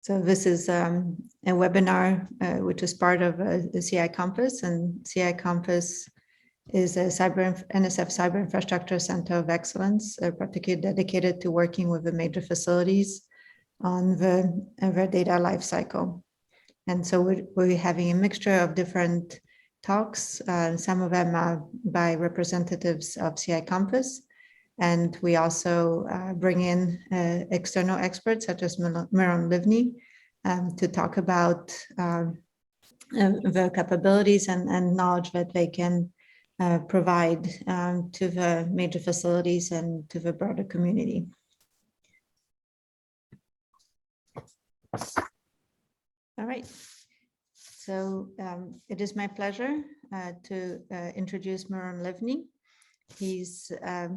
So this is a webinar which is part of the CI Compass, and CI Compass is a NSF Cyber Infrastructure Center of Excellence, particularly dedicated to working with the major facilities on the data lifecycle. And so we're having a mixture of different talks. Some of them are by representatives of CI Compass. And we also bring in external experts such as Miron Livny to talk about the capabilities and knowledge that they can provide to the major facilities and to the broader community. All right. So it is my pleasure to introduce Miron Livny. He's a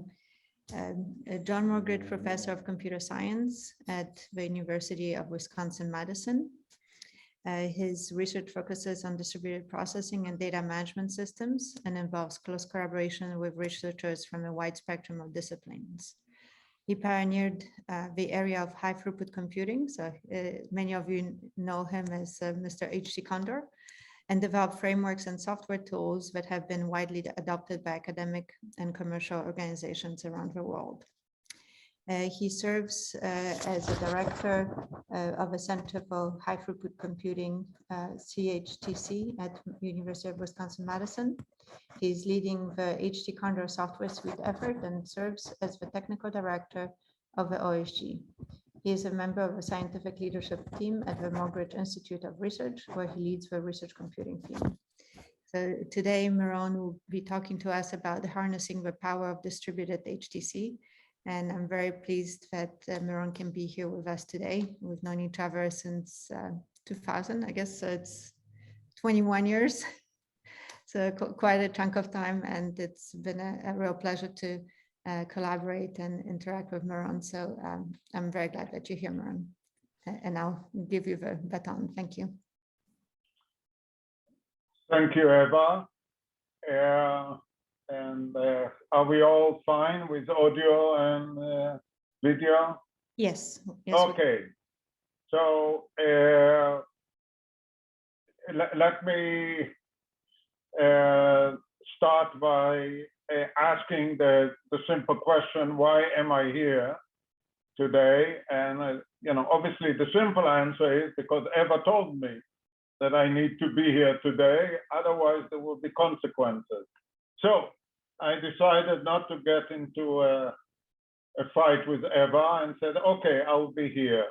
John Morgridge Professor of Computer Science at the University of Wisconsin-Madison. His research focuses on distributed processing and data management systems and involves close collaboration with researchers from a wide spectrum of disciplines. He pioneered the area of high throughput computing. So many of you know him as Mr. HTCondor, and developed frameworks and software tools that have been widely adopted by academic and commercial organizations around the world. He serves as a director of a Center for High Throughput Computing, CHTC, at University of Wisconsin-Madison. He's leading the HTCondor Software Suite effort and serves as the technical director of the OSG. He is a member of the scientific leadership team at the Morgridge Institute of Research, where he leads the research computing team. So today, Miron will be talking to us about harnessing the power of distributed HTC. And I'm very pleased that Miron can be here with us today. We've known each other since 2000, I guess it's 21 years. So quite a chunk of time, and it's been a real pleasure to collaborate and interact with Miron. So I'm very glad that you're here, Miron. And I'll give you the baton. Thank you. Thank you, Eva. Are we all fine with audio and video? Yes. Okay. So let me start by asking the simple question: why am I here today? And obviously, the simple answer is because Eva told me that I need to be here today. Otherwise, there will be consequences. So I decided not to get into a fight with Eva and said, okay, I'll be here.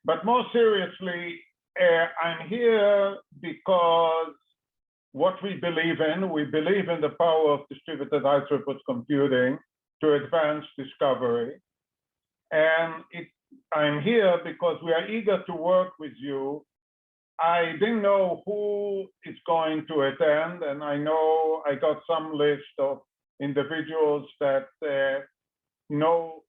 But more seriously, I'm here because what we believe in the power of distributed high throughput computing to advance discovery. And I'm here because we are eager to work with you. I didn't know who is going to attend, and I know I got some list of individuals that know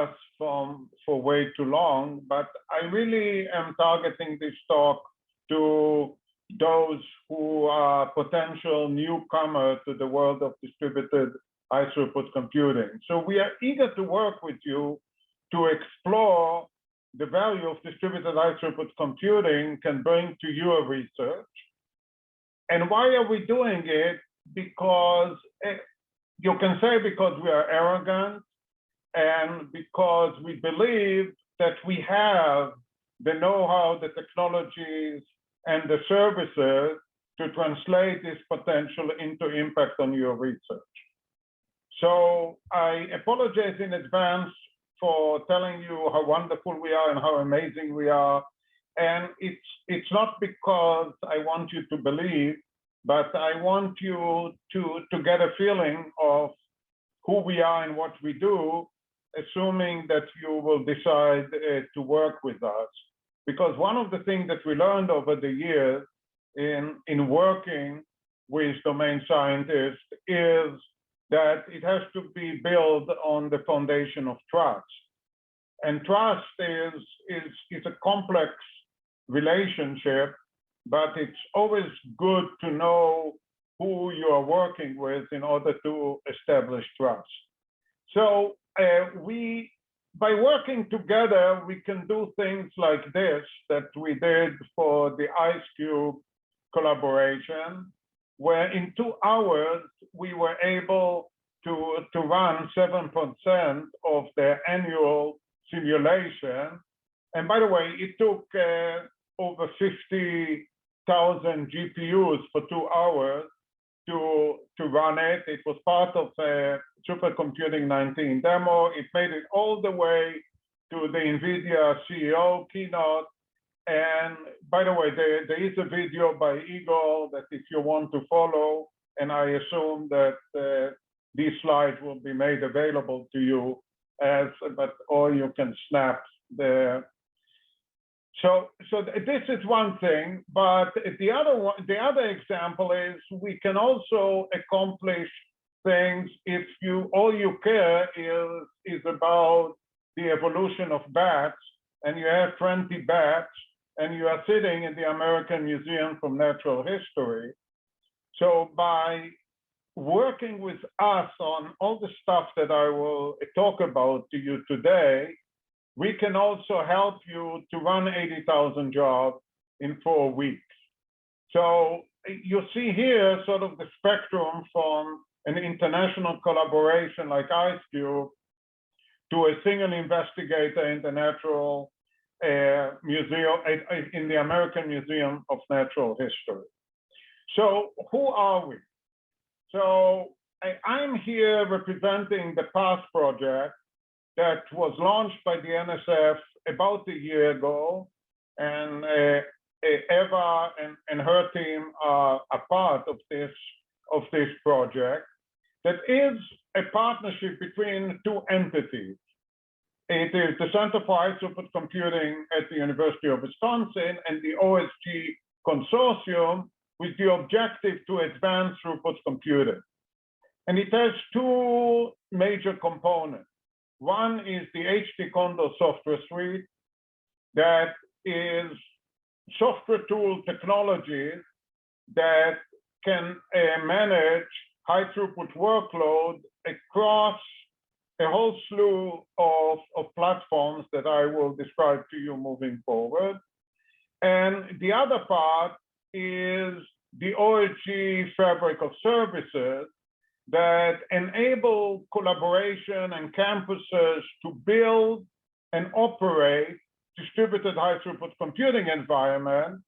us for way too long, but I really am targeting this talk to those who are potential newcomers to the world of distributed high throughput computing. So we are eager to work with you to explore the value of distributed high throughput computing can bring to your research. And why are we doing it? Because you can say because we are arrogant and because we believe that we have the know-how, the technologies, and the services to translate this potential into impact on your research. So I apologize in advance for telling you how wonderful we are and how amazing we are. And it's not because I want you to believe, but I want you to get a feeling of who we are and what we do, assuming that you will decide to work with us. Because one of the things that we learned over the years in working with domain scientists is that it has to be built on the foundation of trust. And trust is a complex relationship, but it's always good to know who you are working with in order to establish trust. So we by working together, we can do things like this that we did for the IceCube collaboration, where in 2 hours, we were able to run 7% of their annual simulation. And by the way, it took over 50,000 GPUs for 2 hours to run it. It was part of a Supercomputing 19 demo. It made it all the way to the NVIDIA CEO keynote. And by the way, there is a video by Igor that if you want to follow, and I assume that these slides will be made available to you or you can snap the. So this is one thing, but the other example is we can also accomplish things if all you care is about the evolution of bats, and you have 20 bats, and you are sitting in the American Museum of Natural History. So by working with us on all the stuff that I will talk about to you today, we can also help you to run 80,000 jobs in 4 weeks. So you see here sort of the spectrum from an international collaboration like IceCube to a single investigator in the Natural Museum, in the American Museum of Natural History. So who are we? So I'm here representing the PASS project that was launched by the NSF about a year ago, and Eva and her team are a part of this project that is a partnership between 2 entities. It is the Center for High Throughput Computing at the University of Wisconsin and the OSG Consortium with the objective to advance throughput computing. And it has 2 major components. One is the HTCondor Software Suite, that is software tool technologies that can manage high throughput workload across a whole slew of platforms that I will describe to you moving forward. And the other part is the OSG fabric of services that enable collaboration and campuses to build and operate distributed high throughput computing environment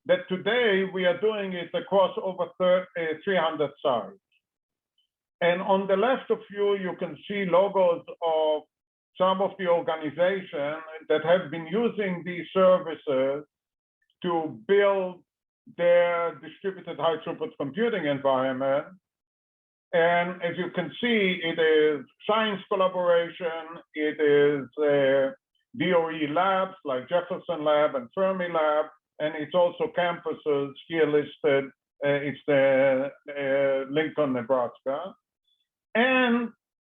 that today we are doing it across over 300 sites. And on the left of you, you can see logos of some of the organizations that have been using these services to build their distributed high throughput computing environment. And as you can see, it is science collaboration, it is DOE labs like Jefferson Lab and Fermi Lab, and it's also campuses here listed. It's Lincoln, Nebraska. And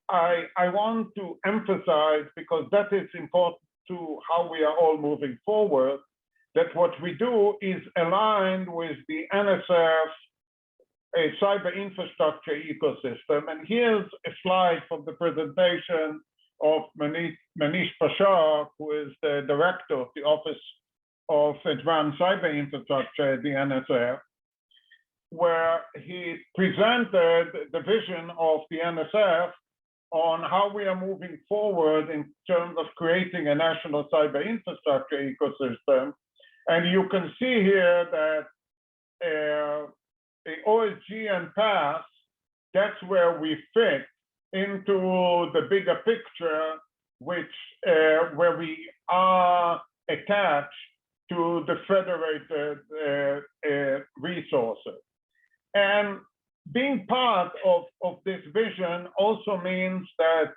I want to emphasize, because that is important to how we are all moving forward, that what we do is aligned with the NSF cyber infrastructure ecosystem. And here's a slide from the presentation of Manish Pashar, who is the director of the Office of Advanced Cyber Infrastructure at the NSF, where he presented the vision of the NSF on how we are moving forward in terms of creating a national cyber infrastructure ecosystem. And you can see here that the OSG and PASS, that's where we fit into the bigger picture, which where we are attached to the federated resources. And being part of this vision also means that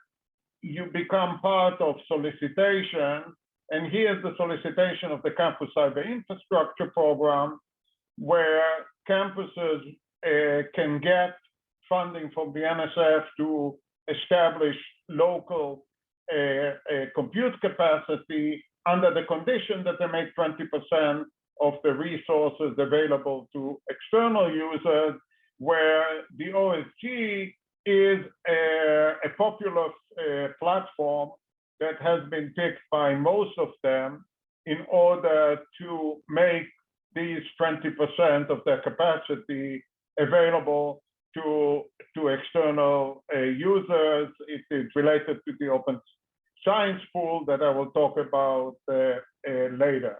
you become part of solicitation. And here's the solicitation of the Campus Cyber Infrastructure Program, where campuses can get funding from the NSF to establish local compute capacity under the condition that they make 20% of the resources available to external users, where the OSG is a popular platform that has been picked by most of them in order to make these 20% of their capacity available to external users. It is related to the open science pool that I will talk about later.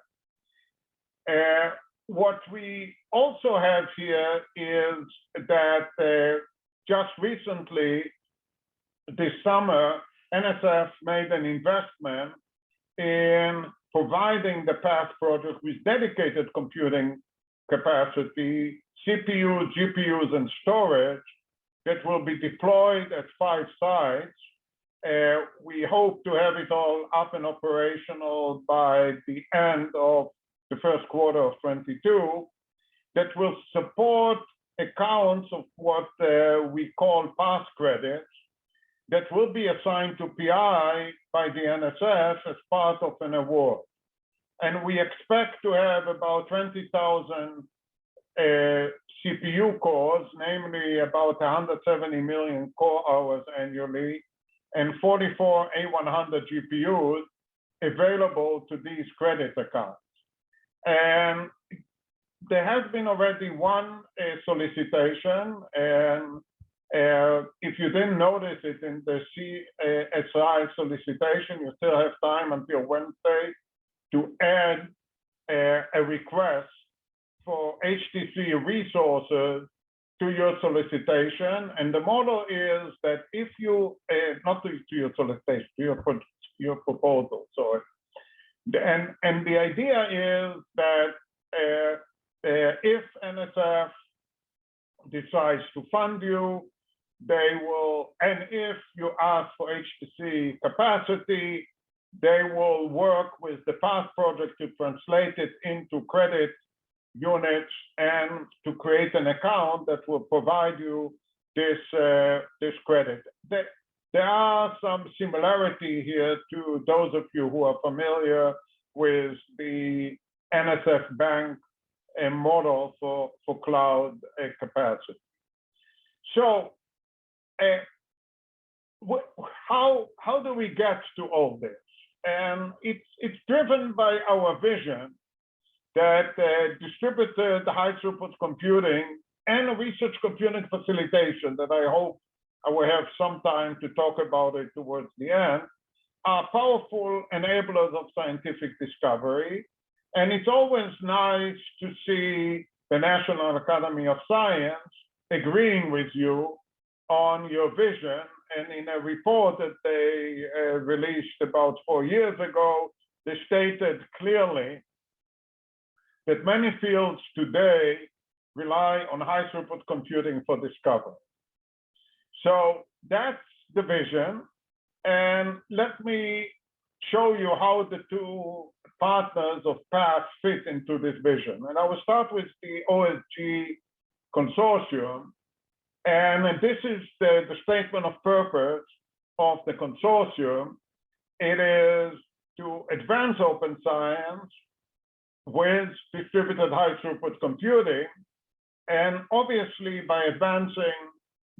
What we also have here is that just recently, this summer, NSF made an investment in providing the PATH project with dedicated computing capacity, CPUs, GPUs, and storage that will be deployed at 5 sites. We hope to have it all up and operational by the end of the first quarter of 22, that will support accounts of what we call PATH credits that will be assigned to PI by the NSF as part of an award. And we expect to have about 20,000 CPU cores, namely about 170 million core hours annually, and 44 A100 GPUs available to these credit accounts. And there has been already one solicitation, and if you didn't notice it in the CSI solicitation, you still have time until Wednesday to add a request for HTC resources to your solicitation. And the model is that if you, not to your solicitation, to your proposal, sorry. And the idea is that if NSF decides to fund you, they will, and if you ask for HTC capacity, they will work with the PATH project to translate it into credit units and to create an account that will provide you this credit. There are some similarity here to those of you who are familiar with the NSF Bank model for cloud capacity. So how do we get to all this? And it's driven by our vision that distributed high throughput computing and research computing facilitation, that I hope I will have some time to talk about it towards the end, are powerful enablers of scientific discovery. And it's always nice to see the National Academy of Science agreeing with you on your vision. And in a report that they released about 4 years ago, they stated clearly that many fields today rely on high throughput computing for discovery. So that's the vision. And let me show you how the two partners of PATH fit into this vision. And I will start with the OSG Consortium. And this is the statement of purpose of the consortium. It is to advance open science with distributed high throughput computing. And obviously, by advancing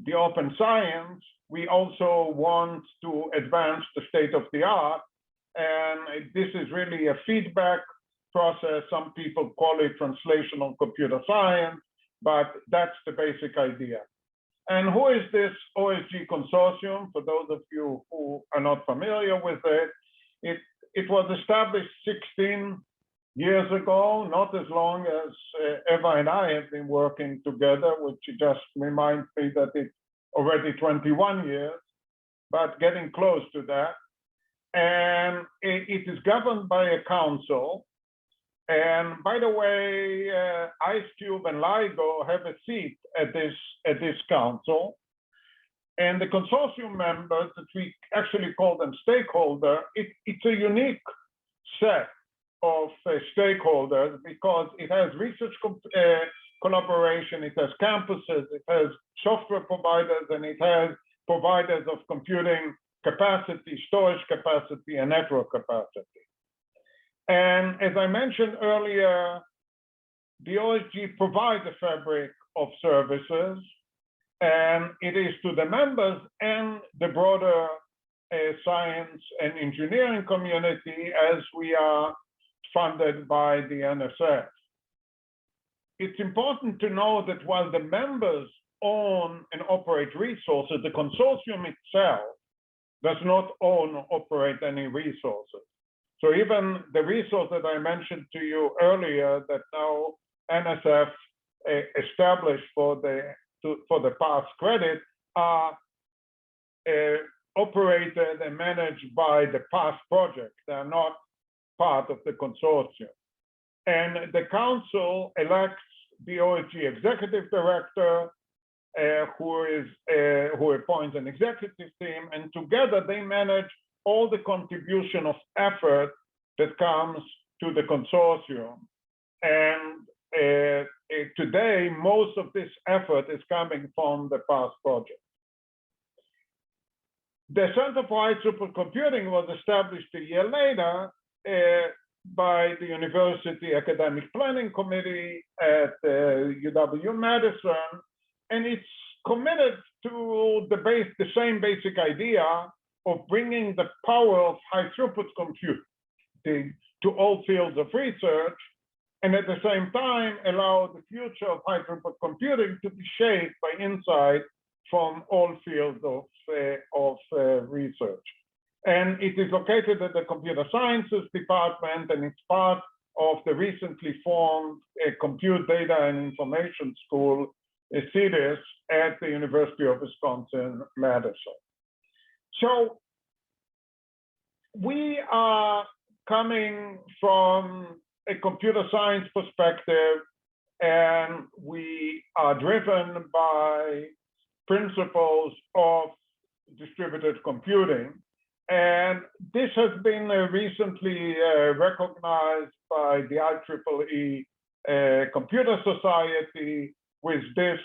the open science, we also want to advance the state of the art. And this is really a feedback process. Some people call it translational computer science, but that's the basic idea. And who is this OSG Consortium? For those of you who are not familiar with it, it was established 16 years ago, not as long as Eva and I have been working together, which just reminds me that it's already 21 years, but getting close to that. And it is governed by a council. And by the way, IceCube and LIGO have a seat at this council. And the consortium members, that we actually call them stakeholder, it's a unique set of stakeholders because it has research collaboration, it has campuses, it has software providers, and it has providers of computing capacity, storage capacity, and network capacity. And as I mentioned earlier, the OSG provides a fabric of services, and it is to the members and the broader science and engineering community as we are funded by the NSF. It's important to know that while the members own and operate resources, the consortium itself does not own or operate any resources. So even the resource that I mentioned to you earlier that now NSF established for the past credit are operated and managed by the past project. They are not part of the consortium. And the council elects the OSG executive director, who appoints an executive team, and together they manage all the contribution of effort that comes to the consortium. And today, most of this effort is coming from the past project. The Center for High Throughput Computing was established a year later by the University Academic Planning Committee at UW-Madison, and it's committed to the same basic idea of bringing the power of high throughput computing to all fields of research, and at the same time allow the future of high throughput computing to be shaped by insight from all fields of research. And it is located at the Computer Sciences Department, and it's part of the recently formed Compute Data and Information School, CDIS, at the University of Wisconsin-Madison. So we are coming from a computer science perspective, and we are driven by principles of distributed computing. And this has been recently recognized by the IEEE Computer Society with this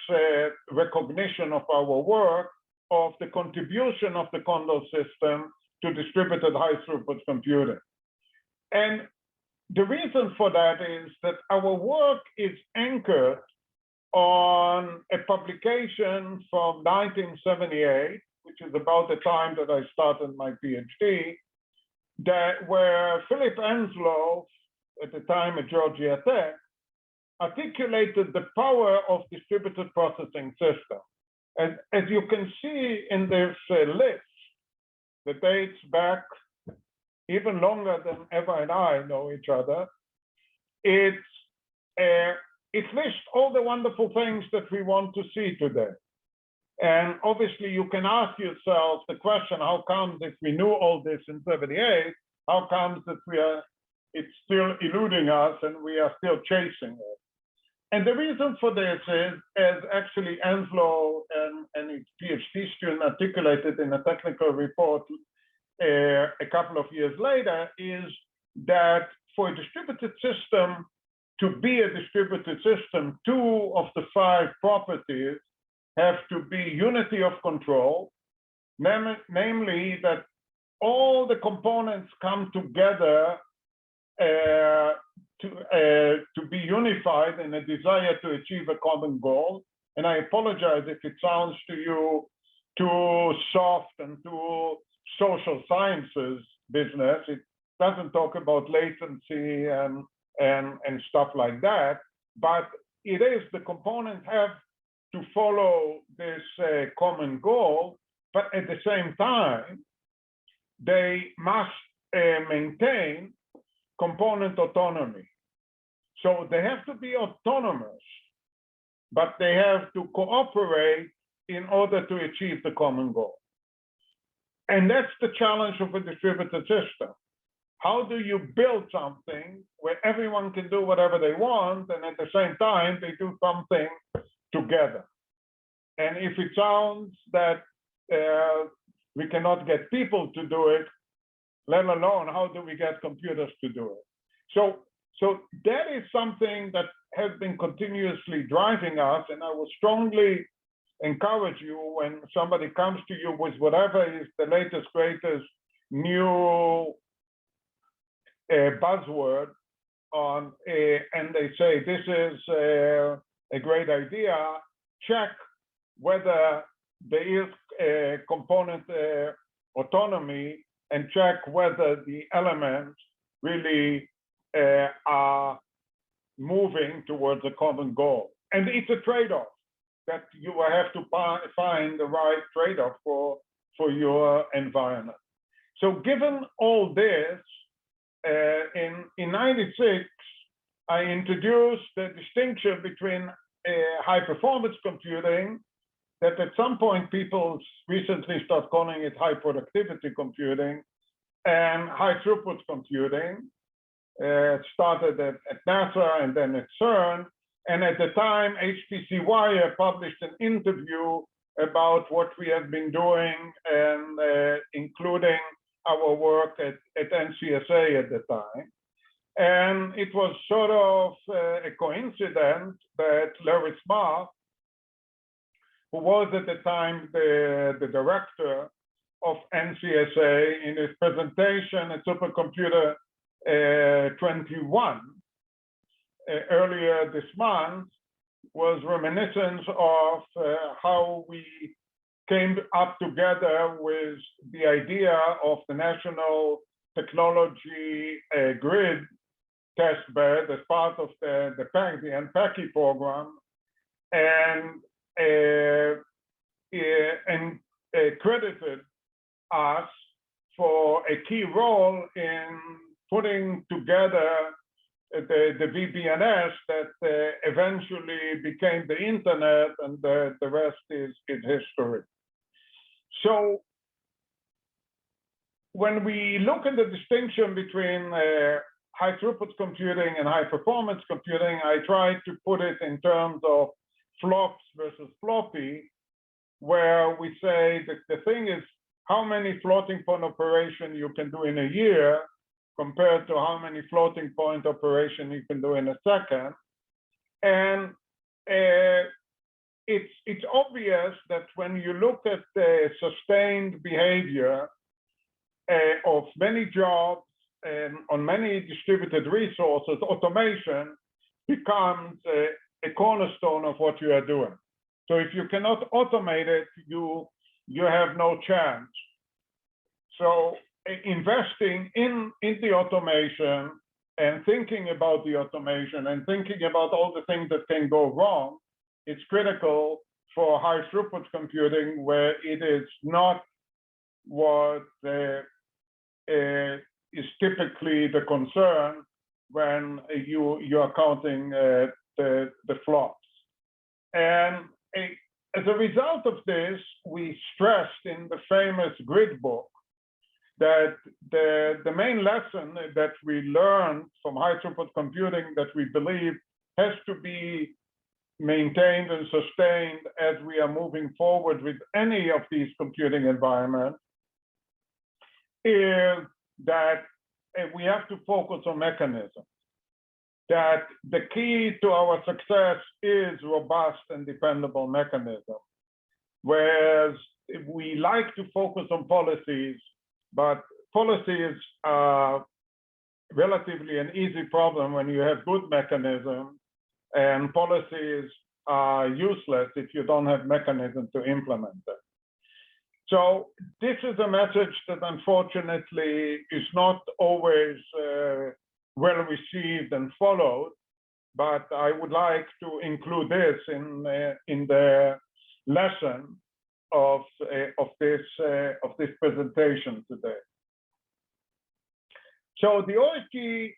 recognition of our work of the contribution of the Condor system to distributed high throughput computing. And the reason for that is that our work is anchored on a publication from 1978, which is about the time that I started my PhD, where Philip Enslow, at the time at Georgia Tech, articulated the power of distributed processing systems. And as you can see in this list, that dates back even longer than Eva and I know each other, it lists all the wonderful things that we want to see today. And obviously you can ask yourself the question, how comes if we knew all this in 78, how comes that it's still eluding us and we are still chasing it? And the reason for this is, as actually Enslow and his PhD student articulated in a technical report a couple of years later, is that for a distributed system to be a distributed system, 2 of the 5 properties have to be unity of control, namely that all the components come together to be unified in a desire to achieve a common goal. And I apologize if it sounds to you too soft and too social sciences business. It doesn't talk about latency and stuff like that, but it is, the components have to follow this common goal, but at the same time, they must maintain component autonomy. So they have to be autonomous, but they have to cooperate in order to achieve the common goal. And that's the challenge of a distributed system. How do you build something where everyone can do whatever they want, and at the same time, they do something together? And if it sounds that we cannot get people to do it, let alone how do we get computers to do it? So that is something that has been continuously driving us, and I will strongly encourage you when somebody comes to you with whatever is the latest, greatest new buzzword on, and they say this is a great idea, check whether there is a component autonomy and check whether the elements really are moving towards a common goal. And it's a trade-off that you will have to find the right trade-off for your environment. So given all this, in 96, I introduced the distinction between high-performance computing, that at some point people recently start calling it high-productivity computing, and high-throughput computing. Started at NASA and then at CERN. And at the time, HTC Wire published an interview about what we have been doing, and including our work at NCSA at the time. And it was sort of a coincidence that Larry Smart, who was at the time the director of NCSA, in his presentation at Supercomputer 21 earlier this month, was reminiscence of how we came up together with the idea of the National Technology Grid testbed as part of the NPACI program, and credited us for a key role in putting together the VPNs that eventually became the internet, and the rest is history. So when we look at the distinction between high throughput computing and high performance computing, I try to put it in terms of flops versus floppy, where we say that the thing is how many floating point operation you can do in a year compared to how many floating point operation you can do in a second. And it's obvious that when you look at the sustained behavior of many jobs and on many distributed resources, automation becomes a cornerstone of what you are doing. So if you cannot automate it, you have no chance. So investing in the automation and thinking about the automation and thinking about all the things that can go wrong, it's critical for high throughput computing, where it is not what is typically the concern when you're counting the flops. And as a result of this, we stressed in the famous grid book that the main lesson that we learned from high throughput computing that we believe has to be maintained and sustained as we are moving forward with any of these computing environments is that we have to focus on mechanisms. That the key to our success is robust and dependable mechanism. Whereas we like to focus on policies, but policies are relatively an easy problem when you have good mechanisms, and policies are useless if you don't have mechanisms to implement them. So this is a message that unfortunately is not always well received and followed, but I would like to include this in the lesson of this presentation today. So the OSG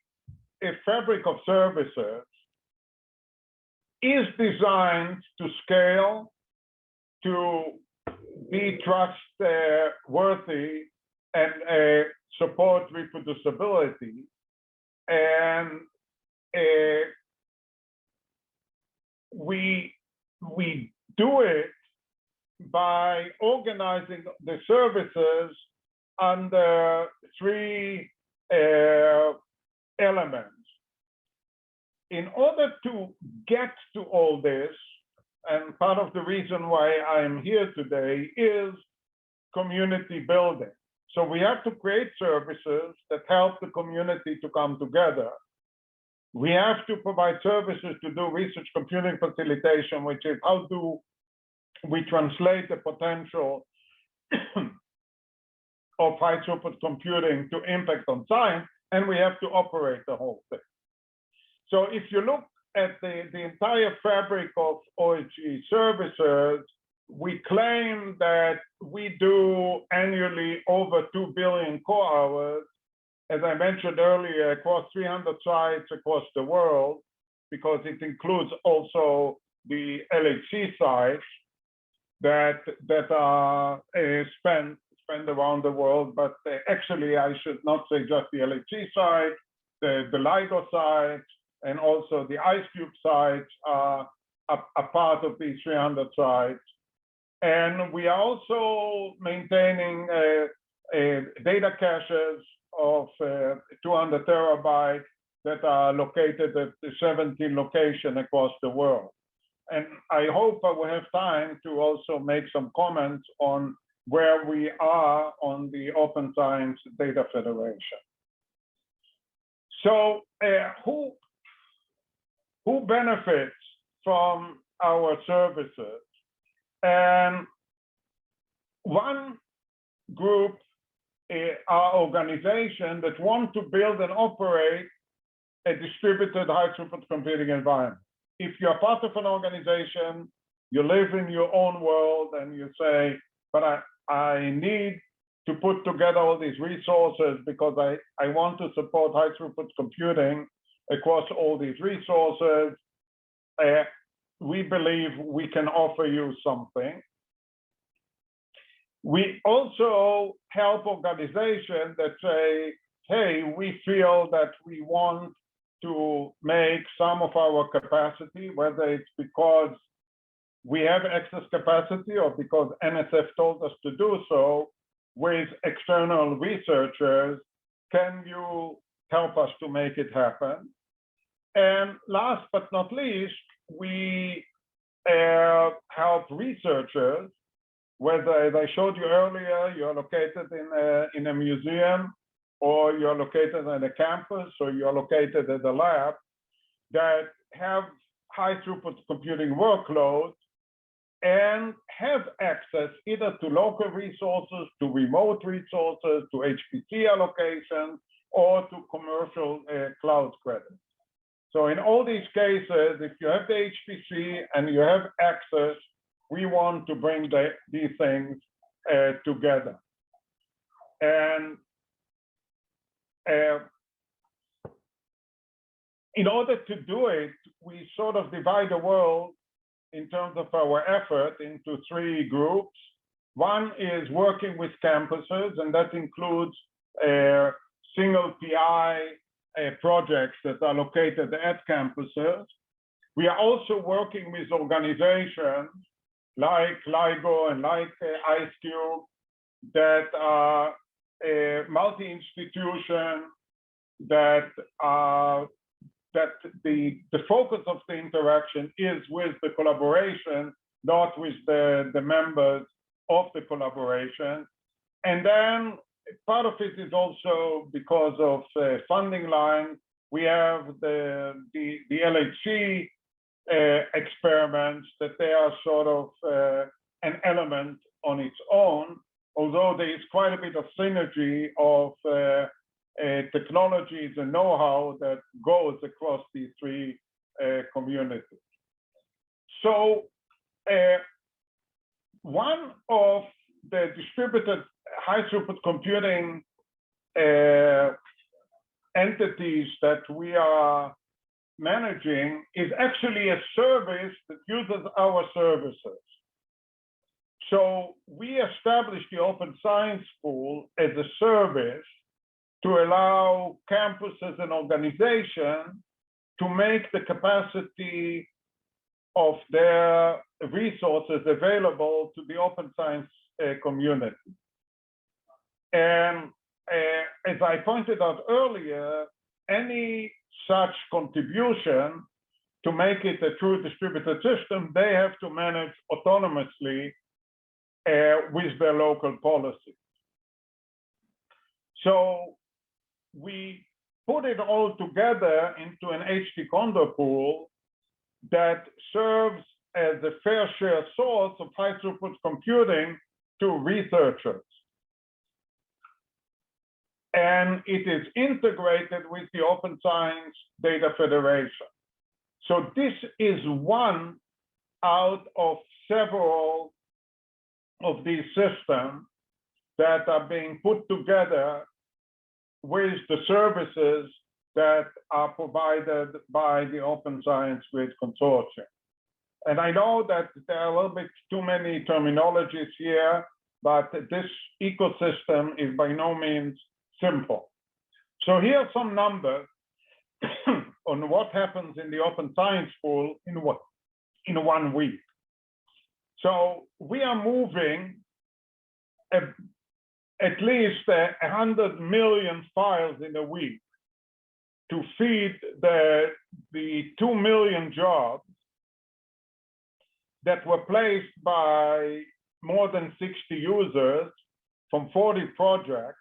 fabric of services is designed to scale, to be trustworthy, and support reproducibility. And we do it by organizing the services under three elements. In order to get to all this, and part of the reason why I'm here today is community building. So we have to create services that help the community to come together. We have to provide services to do research computing facilitation, which is how do we translate the potential of high throughput computing to impact on science, and we have to operate the whole thing. So if you look at the entire fabric of OSG services, we claim that we do annually over 2 billion core hours, as I mentioned earlier, across 300 sites across the world, because it includes also the LHC sites that are spent around the world. But actually, I should not say just the LHC site, the LIGO sites, and also the IceCube sites are a part of these 300 sites. And we are also maintaining data caches of 200 terabytes that are located at 17 locations across the world. And I hope I will have time to also make some comments on where we are on the Open Science Data Federation. So who benefits from our services? And one group are organizations that want to build and operate a distributed high throughput computing environment. If you're part of an organization, you live in your own world and you say, but I need to put together all these resources because I want to support high throughput computing across all these resources. We believe we can offer you something. We also help organizations that say, hey, we feel that we want to make some of our capacity, whether it's because we have excess capacity or because NSF told us to do so, with external researchers. Can you help us to make it happen? And last but not least, we help researchers, whether, as I showed you earlier, you're located in a museum, or you're located on a campus, or you're located at a lab, that have high throughput computing workloads and have access either to local resources, to remote resources, to HPC allocations, or to commercial cloud credits. So in all these cases, if you have the HPC and you have access, we want to bring these things together. And in order to do it, we sort of divide the world in terms of our effort into 3 groups. One is working with campuses, and that includes single PI projects that are located at campuses. We are also working with organizations like LIGO and like IceCube that are multi-institution, that the focus of the interaction is with the collaboration, not with the members of the collaboration. And then part of it is also because of funding line. We have the LHC experiments that they are sort of an element on its own, although there is quite a bit of synergy of technologies and know-how that goes across these 3 communities. So one of the distributed high throughput computing entities that we are managing is actually a service that uses our services. So we established the Open Science Pool as a service to allow campuses and organizations to make the capacity of their resources available to the open science community. And as I pointed out earlier, any such contribution to make it a true distributed system, they have to manage autonomously with their local policy. So we put it all together into an HTCondor pool that serves as a fair share source of high throughput computing to researchers. and it is integrated with the Open Science Data Federation. So this is one out of several of these systems that are being put together with the services that are provided by the Open Science Grid Consortium. And I know that there are a little bit too many terminologies here, but this ecosystem is by no means simple. So here are some numbers on what happens in the Open Science Pool in 1 week. So we are moving at least 100 million files in a week to feed the 2 million jobs that were placed by more than 60 users from 40 projects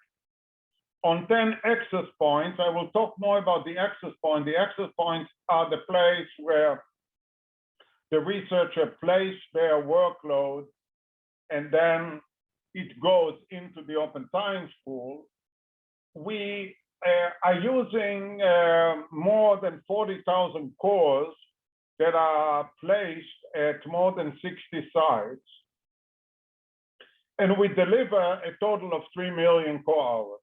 on 10 access points. I will talk more about the access point. The access points are the place where the researcher places their workload, and then it goes into the Open Science Pool. We are using more than 40,000 cores that are placed at more than 60 sites. And we deliver a total of 3 million core hours.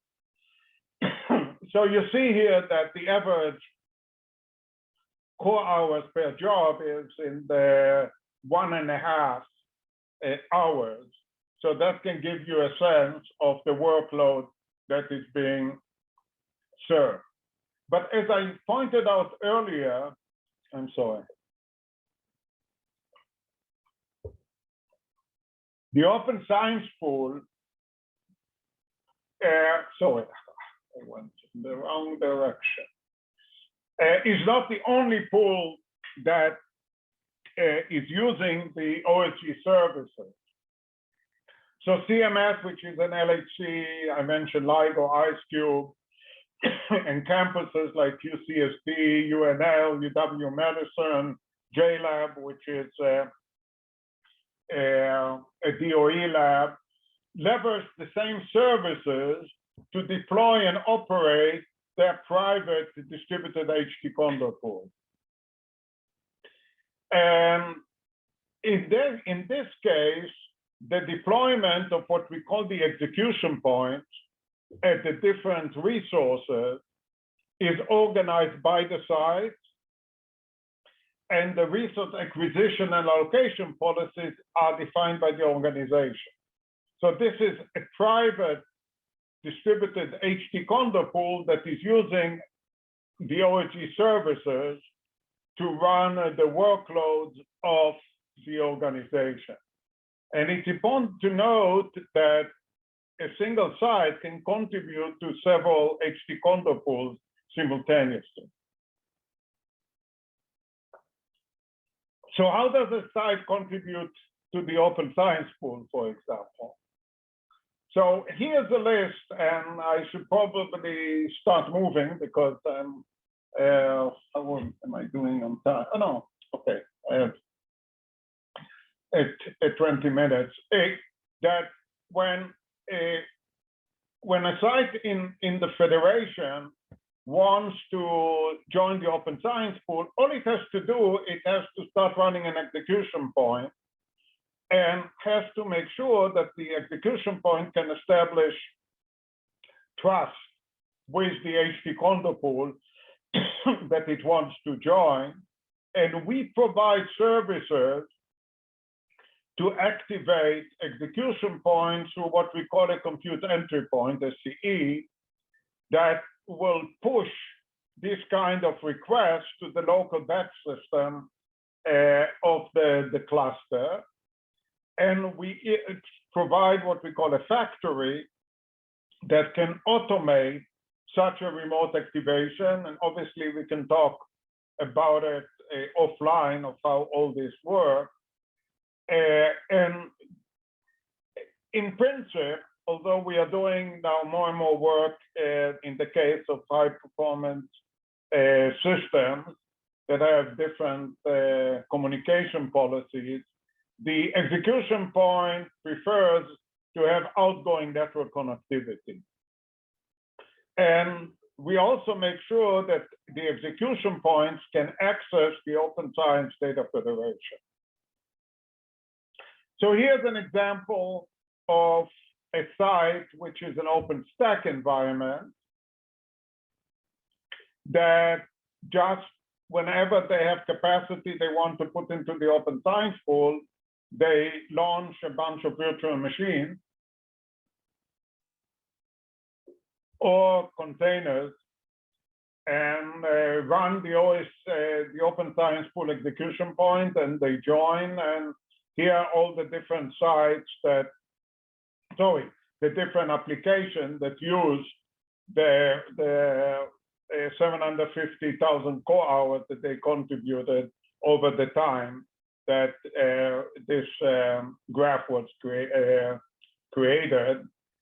So you see here that the average core hours per job is in the 1.5 hours. So that can give you a sense of the workload that is being served. But as I pointed out earlier, I'm sorry. The Open Science Pool, sorry, I went in the wrong direction, is not the only pool that is using the OSG services. So CMS, which is an LHC, I mentioned LIGO, IceCube, and campuses like UCSD, UNL, UW-Madison, JLab, which is a DOE lab, leverage the same services to deploy and operate their private distributed HTCondor pool. And in this case, the deployment of what we call the execution points at the different resources is organized by the site, and the resource acquisition and allocation policies are defined by the organization. So this is a private distributed HTCondor pool that is using the OSG services to run the workloads of the organization. And it's important to note that a single site can contribute to several HTCondor pools simultaneously. So how does a site contribute to the Open Science Pool, for example? So here's a list, and I should probably start moving because I'm, how am I doing on time? Oh, no, okay, I have at 20 minutes. That when a site in the federation wants to join the Open Science Pool, all it has to do, it has to start running an execution point and has to make sure that the execution point can establish trust with the HTCondor pool that it wants to join. And we provide services to activate execution points through what we call a compute entry point, SCE, that will push this kind of request to the local batch system of the cluster. And we provide what we call a factory that can automate such a remote activation. And obviously we can talk about it offline of how all this works. And in principle, although we are doing now more and more work in the case of high performance systems that have different communication policies, the execution point prefers to have outgoing network connectivity. And we also make sure that the execution points can access the Opensized Data Federation. So here's an example of a site which is an OpenStack environment that just whenever they have capacity they want to put into the Opensized pool, they launch a bunch of virtual machines or containers and run the Opensized pool execution point, and they join, and here are all the different sites that, the different applications that use the 750,000 core hours that they contributed over the time that this graph was created.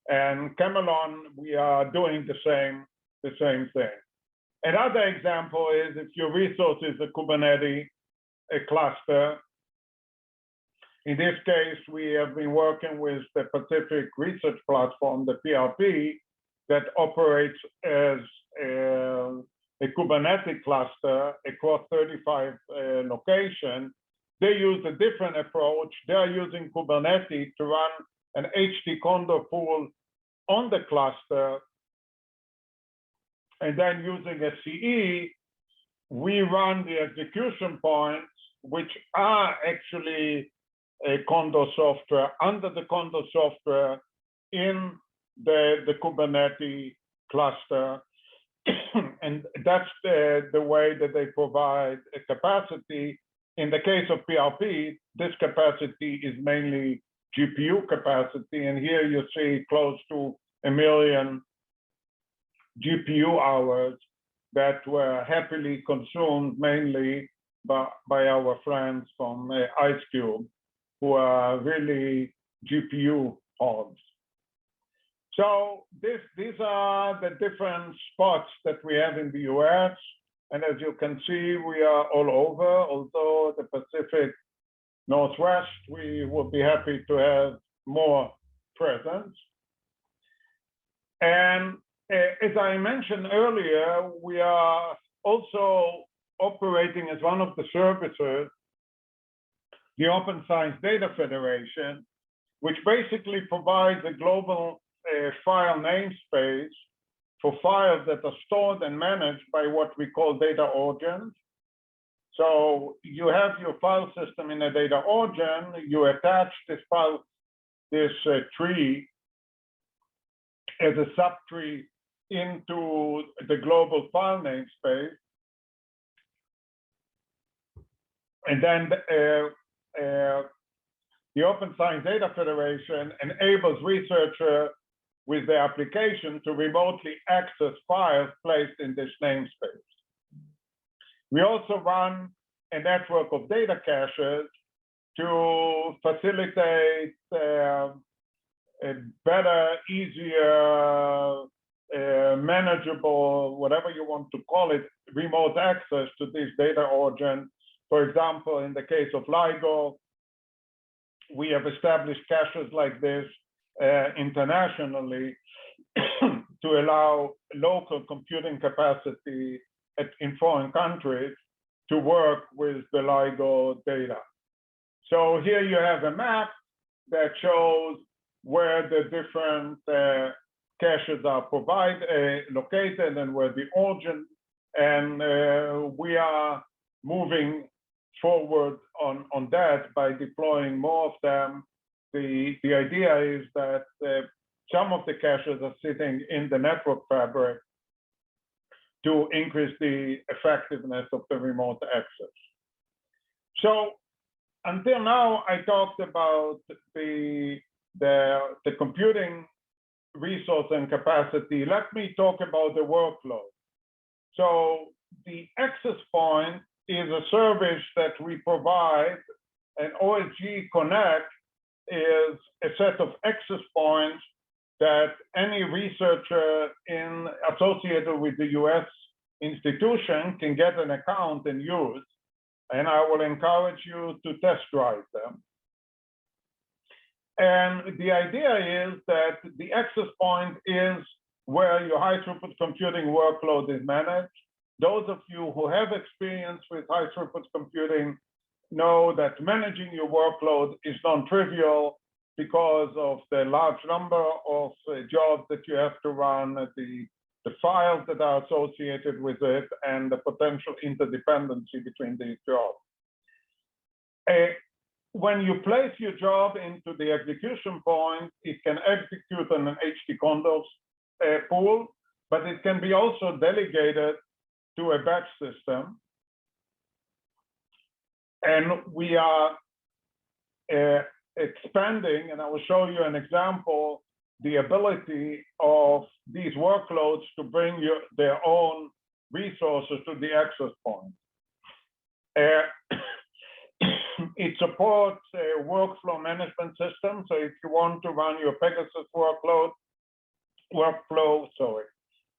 And Camelon, we are doing the same thing. Another example is if your resource is a Kubernetes cluster. In this case, we have been working with the Pacific Research Platform, the PRP, that operates as a Kubernetes cluster across 35 locations. They use a different approach. They are using Kubernetes to run an HTCondor pool on the cluster, and then using a CE, we run the execution points, which are actually a Condor software, under the Condor software in the Kubernetes cluster. And that's the way that they provide a capacity. In the case of PRP, this capacity is mainly GPU capacity, and here you see close to 1 million GPU hours that were happily consumed mainly by our friends from IceCube, who are really GPU hogs. So these are the different spots that we have in the US, and as you can see, we are all over, although the Pacific Northwest, we would be happy to have more presence. And as I mentioned earlier, we are also operating as one of the services, the Opensized Data Federation, which basically provides a global file namespace for files that are stored and managed by what we call data origins. So you have your file system in a data origin, you attach this file, this tree as a subtree into the global file namespace. And then the Opensized Data Federation enables researchers with the application to remotely access files placed in this namespace. We also run a network of data caches to facilitate a better, easier, manageable, whatever you want to call it, remote access to this data origin. For example, in the case of LIGO, we have established caches like this internationally to allow local computing capacity in foreign countries to work with the LIGO data. So here you have a map that shows where the different caches are located and where the origin, and we are moving forward on that by deploying more of them. The idea is that some of the caches are sitting in the network fabric to increase the effectiveness of the remote access. So until now, I talked about the computing resource and capacity. Let me talk about the workload. So the access point is a service that we provide, and OSG Connect is a set of access points that any researcher associated with the US institution can get an account and use. And I will encourage you to test drive them. And the idea is that the access point is where your high throughput computing workload is managed. Those of you who have experience with high throughput computing know that managing your workload is non-trivial because of the large number of jobs that you have to run, the files that are associated with it, and the potential interdependency between these jobs. When you place your job into the execution point, it can execute on an HTCondor pool, but it can be also delegated to a batch system. And we are expanding, and I will show you an example, the ability of these workloads to bring their own resources to the access point. It supports a workflow management system. So if you want to run your Pegasus workflow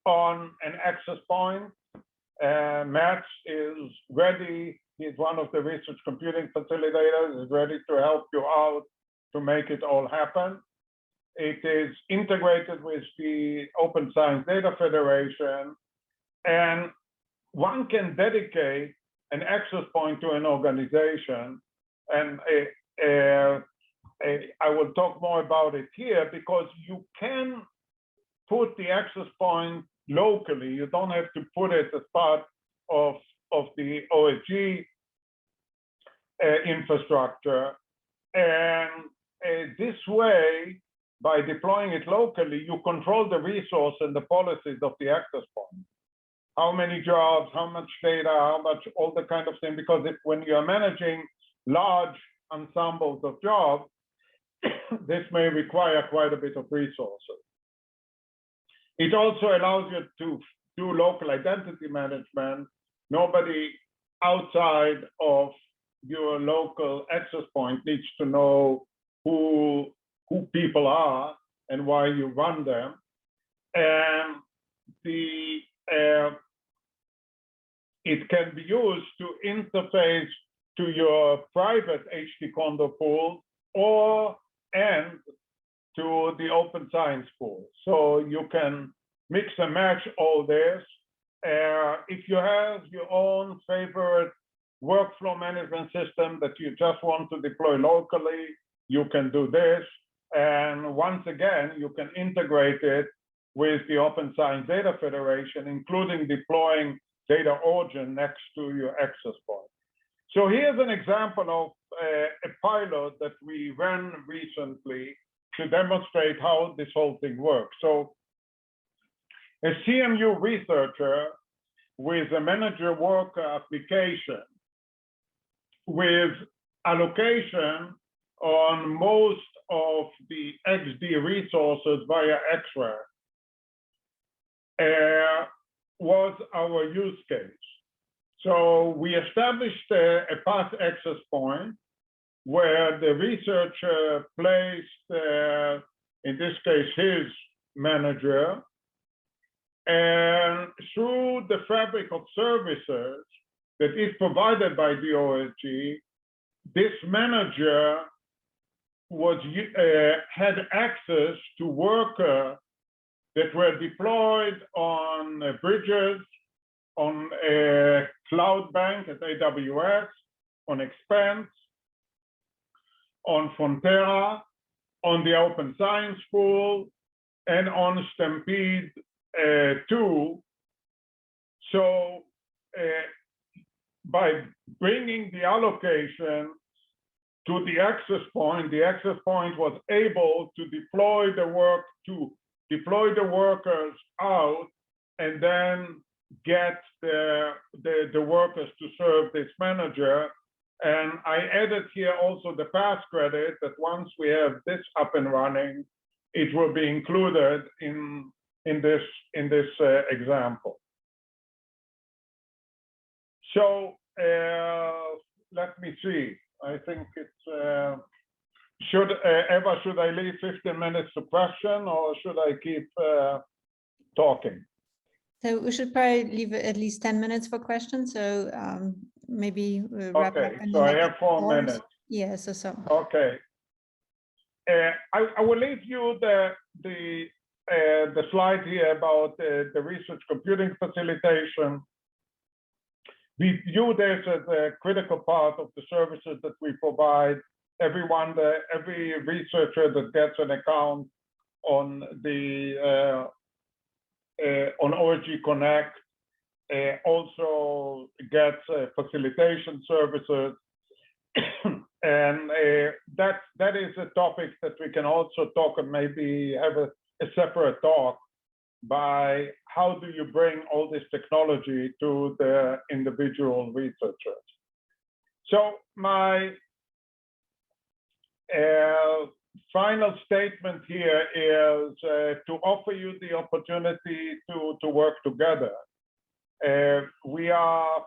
on an access point, Matt is ready. He's one of the research computing facilitators, is ready to help you out to make it all happen. It is integrated with the Opensized Data Federation, and one can dedicate an access point to an organization. And I will talk more about it here, because you can put the access point locally. You don't have to put it as part of the OSG infrastructure. And this way, by deploying it locally, you control the resource and the policies of the access point. How many jobs, how much data, how much, all the kind of thing, because when you're managing large ensembles of jobs, this may require quite a bit of resources. It also allows you to do local identity management. Nobody outside of your local access point needs to know who people are and why you run them. And it can be used to interface to your private HTCondor pool and to the open science pool. So you can mix and match all this. If you have your own favorite workflow management system that you just want to deploy locally, you can do this. And once again, you can integrate it with the Opensized Data Federation, including deploying data origin next to your access point. So here's an example of a pilot that we ran recently to demonstrate how this whole thing works. So a CMU researcher with a manager worker application with allocation on most of the XD resources via XRAR was our use case. So we established a path access point where the researcher placed, in this case, his manager, and through the fabric of services that is provided by the OSG, this manager had access to workers that were deployed on bridges, on a cloud bank at AWS, on Expanse, on Frontera, on the Open Science Pool, and on Stampede 2. So by bringing the allocation to the access point was able to deploy the workers out and then get the workers to serve this manager. And I added here also the pass credit that once we have this up and running, it will be included in this example. So let me see. I think it's Eva, should I leave 15 minutes to question, or should I keep talking? So we should probably leave at least 10 minutes for questions. So maybe wrap up. Okay, so I have 4 minutes. Yeah, so. Okay. I will leave you the the slide here about the research computing facilitation. We view this as a critical part of the services that we provide. Every researcher that gets an account on the on OSG Connect also gets facilitation services, and that is a topic that we can also talk and maybe have a separate talk by how do you bring all this technology to the individual researchers. So my final statement here is to offer you the opportunity to work together. We are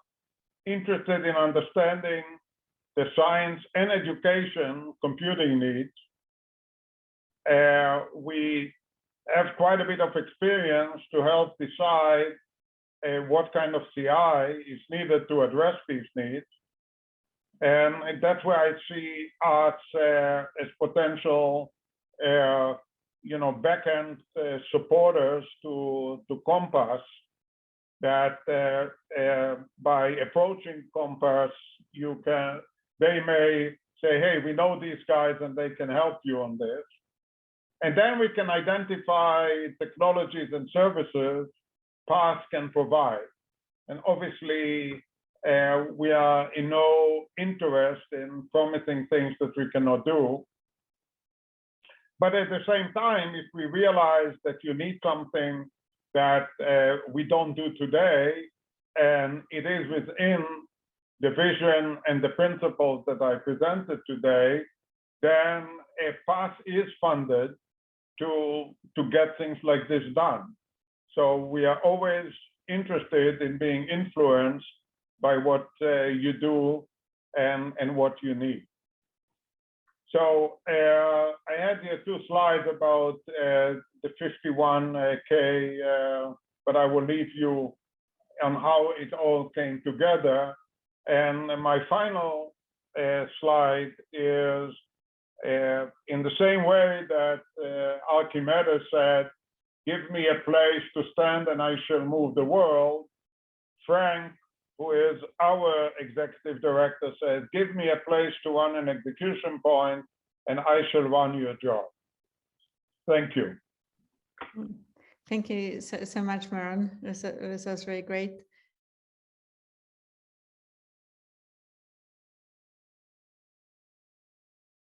interested in understanding the science and education computing needs. We have quite a bit of experience to help decide what kind of CI is needed to address these needs. And that's where I see us as potential, backend supporters to Compass, that by approaching Compass, they may say, hey, we know these guys and they can help you on this. And then we can identify technologies and services PASS can provide. And obviously, we are in no interest in promising things that we cannot do. But at the same time, if we realize that you need something that we don't do today, and it is within the vision and the principles that I presented today, then PASS is funded to get things like this done. So we are always interested in being influenced by what you do and what you need. So I had here 2 slides about the 51K, but I will leave you on how it all came together. And my final slide is in the same way that Archimedes said, give me a place to stand and I shall move the world. Frank, who is our executive director, said, give me a place to run an execution point and I shall run your job. Thank you. Thank you so much, Miron. This was very great.